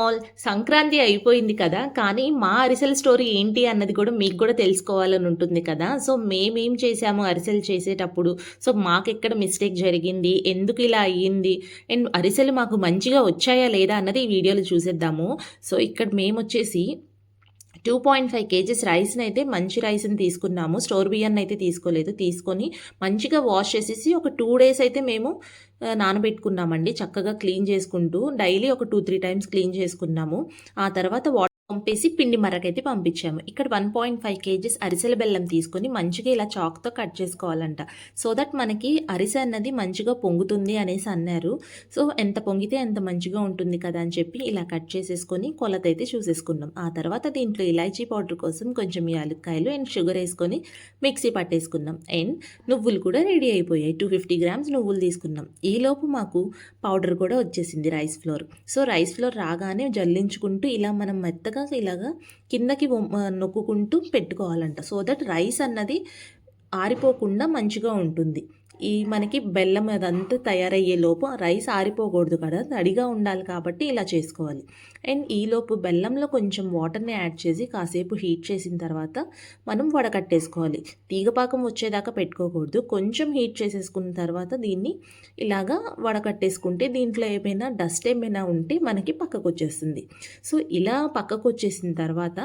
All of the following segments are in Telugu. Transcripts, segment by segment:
ఆల్ సంక్రాంతి అయిపోయింది కదా! కానీ మా అరిసెల స్టోరీ ఏంటి అన్నది కూడా మీకు కూడా తెలుసుకోవాలని ఉంటుంది కదా! సో, మేమేం చేసాము అరిసెలు చేసేటప్పుడు, సో, మాకెక్కడ మిస్టేక్ జరిగింది, ఎందుకు ఇలా అయ్యింది, అండ్ అరిసెలు మాకు మంచిగా వచ్చాయా లేదా అన్నది ఈ వీడియోలో చూసేద్దాము. సో, ఇక్కడ మేమొచ్చేసి 2.5 కేజీస్ రైస్‌నైతే మంచి రైస్‌ని తీసుకున్నాము. స్టోర్ బియ్యాన్నయితే తీసుకోలేదు. తీసుకొని మంచిగా వాష్ చేసేసి ఒక 2 డేస్ అయితే మేము నానబెట్టుకున్నామండి. చక్కగా క్లీన్ చేసుకుంటూ డైలీ ఒక 2, 3 టైమ్స్ క్లీన్ చేసుకున్నాము. ఆ తర్వాత పంపేసి పిండి మరకైతే పంపించాము. ఇక్కడ 1.5 కేజీస్ అరిసెల బెల్లం తీసుకొని మంచిగా ఇలా చాక్‌తో కట్ చేసుకోవాలంట. సో దట్ మనకి అరిసె అన్నది మంచిగా పొంగుతుంది అనేసి అన్నారు. సో ఎంత పొంగితే అంత మంచిగా ఉంటుంది కదా అని చెప్పి ఇలా కట్ చేసేసుకొని కొలతైతే చూసేసుకున్నాం. ఆ తర్వాత దీంట్లో ఇలాచీ పౌడర్ కోసం కొంచెం యాలక్కాయలు అండ్ షుగర్ వేసుకొని మిక్సీ పట్టేసుకున్నాం. అండ్ నువ్వులు కూడా రెడీ అయిపోయాయి. 250 గ్రామ్స్ నువ్వులు తీసుకున్నాం. ఈలోపు మాకు పౌడర్ కూడా వచ్చేసింది rice flour. So rice flour రాగానే జల్లించుకుంటూ ఇలా మనం మెత్తగా ఇలాగా కిందకి నొక్కుంటూ పెట్టుకోవాలంట. సో దట్ రైస్ అన్నది ఆరిపోకుండా మంచిగా ఉంటుంది. మనకి బెల్లం అదంతా తయారయ్యే లోపు రైస్ ఆరిపోకూడదు కదా, తడిగా ఉండాలి కాబట్టి ఇలా చేసుకోవాలి. అండ్ ఈలోపు బెల్లంలో కొంచెం వాటర్ని యాడ్ చేసి కాసేపు హీట్ చేసిన తర్వాత మనం వడకట్టేసుకోవాలి. తీగపాకం వచ్చేదాకా పెట్టుకోకూడదు. కొంచెం హీట్ చేసేసుకున్న తర్వాత దీన్ని ఇలాగా వడకట్టేసుకుంటే దీంట్లో ఏమైనా డస్ట్ ఏమైనా ఉంటే మనకి పక్కకు వచ్చేస్తుంది. సో ఇలా పక్కకు వచ్చేసిన తర్వాత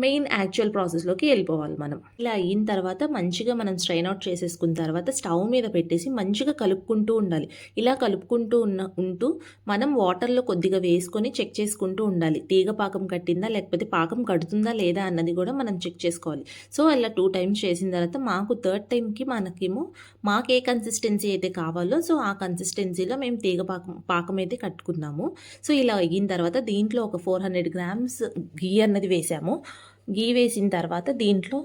మెయిన్ యాక్చువల్ ప్రాసెస్లోకి వెళ్ళిపోవాలి మనం. ఇలా అయిన తర్వాత మంచిగా మనం స్ట్రైన్ అవుట్ చేసేసుకున్న తర్వాత స్టవ్ మీద పెట్టేసి మంచిగా కలుపుకుంటూ ఉండాలి. ఇలా కలుపుకుంటూ ఉంటూ మనం వాటర్లో కొద్దిగా వేసుకొని చెక్ చేసుకుంటూ ఉండాలి. తీగ పాకం కట్టిందా లేకపోతే పాకం కడుతుందా లేదా అన్నది కూడా మనం చెక్ చేసుకోవాలి. సో అలా 2 టైమ్స్ చేసిన తర్వాత మాకు థర్డ్ టైంకి మాకు ఏ కన్సిస్టెన్సీ అయితే కావాలో సో ఆ కన్సిస్టెన్సీలో మేము పాకం అయితే కట్టుకున్నాము. సో ఇలా అయిన తర్వాత దీంట్లో ఒక 400 గ్రామ్స్ ఘీ అన్నది వేసాము. ఘీ వేసిన తర్వాత దీంట్లో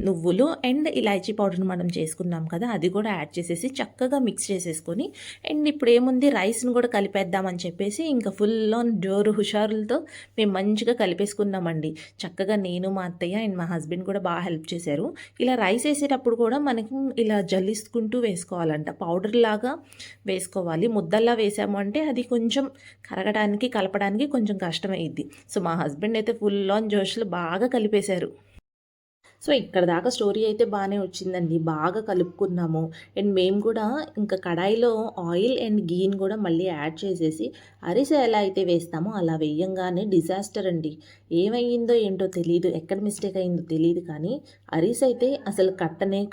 నువ్వులు అండ్ ఇలాచీ పౌడర్ని మనం చేసుకున్నాం కదా, అది కూడా యాడ్ చేసేసి చక్కగా మిక్స్ చేసేసుకొని అండ్ ఇప్పుడు ఏముంది రైస్ని కూడా కలిపేద్దామని చెప్పేసి ఇంకా ఫుల్ ఆన్ జోరు హుషారులతో మేము మంచిగా కలిపేసుకున్నామండి. చక్కగా నేను మా అత్తయ్య అండ్ మా హస్బెండ్ కూడా బాగా హెల్ప్ చేశారు. ఇలా రైస్ వేసేటప్పుడు కూడా మనకి ఇలా జల్లిసుకుంటూ వేసుకోవాలంట. పౌడర్ లాగా వేసుకోవాలి. ముద్దల్లా వేసాము అంటే అది కొంచెం కరగడానికి కలపడానికి కొంచెం కష్టమైద్ది. సో మా హస్బెండ్ అయితే ఫుల్ ఆన్ జోష్లో బాగా కలిపేశారు. సో ఇక్కడ దాకా స్టోరీ అయితే బాగానే వచ్చిందండి. బాగా కలుపుకున్నాము. అండ్ మేము కూడా ఇంకా కడాయిలో ఆయిల్ అండ్ గీని కూడా మళ్ళీ యాడ్ చేసేసి అరిసె ఎలా అయితే వేస్తామో అలా వేయంగానే డిజాస్టర్ అండి. ఏమయ్యిందో ఏంటో తెలియదు, ఎక్కడ మిస్టేక్ అయిందో తెలియదు, కానీ అరిసె అయితే అసలు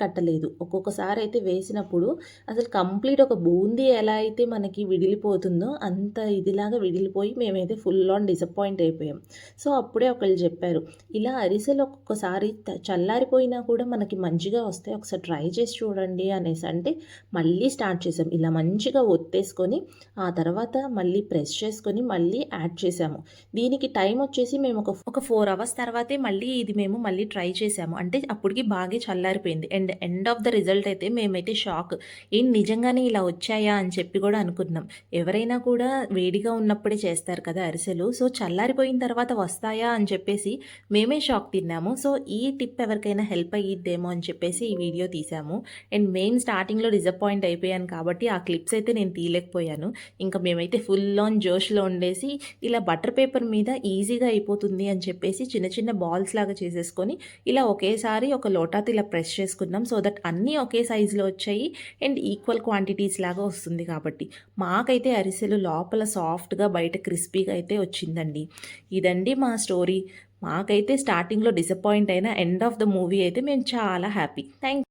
కట్టలేదు. ఒక్కొక్కసారి అయితే వేసినప్పుడు అసలు కంప్లీట్ ఒక బూందీ ఎలా అయితే మనకి విడిలిపోతుందో అంత ఇదిలాగా విడిలిపోయి మేమైతే ఫుల్ ఆన్ డిసప్పాయింట్ అయిపోయాం. సో అప్పుడే ఒకళ్ళు చెప్పారు, ఇలా అరిసెలు ఒక్కొక్కసారి చల్లారిపోయినా కూడా మనకి మంచిగా వస్తాయి, ఒకసారి ట్రై చేసి చూడండి అనేసి అంటే మళ్ళీ స్టార్ట్ చేసాం. ఇలా మంచిగా ఒత్తేసుకొని ఆ తర్వాత మళ్ళీ ప్రెస్ చేసుకొని మళ్ళీ యాడ్ చేసాము. దీనికి టైం వచ్చేసి మేము ఒక 4 అవర్స్ తర్వాతే మేము మళ్ళీ ట్రై చేసాము. అంటే అప్పటికి బాగా చల్లారిపోయింది. And end of the result అయితే మేమైతే షాక్. నిజంగానే ఇలా వచ్చాయా అని చెప్పి కూడా అనుకున్నాం. ఎవరైనా కూడా వేడిగా ఉన్నప్పుడే చేస్తారు కదా అరిసెలు. సో చల్లారిపోయిన తర్వాత వస్తాయా అని చెప్పేసి మేమే షాక్ తిన్నాము. సో ఈ టిప్ ఎవరికైనా హెల్ప్ అయ్యిద్దేమో అని చెప్పేసి ఈ వీడియో తీసాము. అండ్ మెయిన్ స్టార్టింగ్లో డిసప్పాయింట్ అయిపోయాను కాబట్టి ఆ క్లిప్స్ అయితే నేను తీయలేకపోయాను. ఇంకా మేమైతే ఫుల్ ఆన్ జోష్లో ఉండేసి ఇలా బటర్ పేపర్ మీద ఈజీగా అయిపోతుంది అని చెప్పేసి చిన్న చిన్న బాల్స్ లాగా చేసేసుకొని ఇలా ఒకేసారి ఒక లోటాతో ఇలా ప్రెస్ చేసుకున్నాం. సో దట్ అన్నీ ఒకే సైజులో వచ్చాయి అండ్ ఈక్వల్ క్వాంటిటీస్ లాగా వస్తుంది కాబట్టి. మాకైతే అరిసెలు లోపల సాఫ్ట్గా బయట క్రిస్పీగా అయితే వచ్చిందండి. ఇదండి మా స్టోరీ. మాకైతే స్టార్టింగ్లో డిసప్పాయింట్ అయిన ఎండ్ ఆఫ్ ద మూవీ అయితే మేము చాలా హ్యాపీ. థ్యాంక్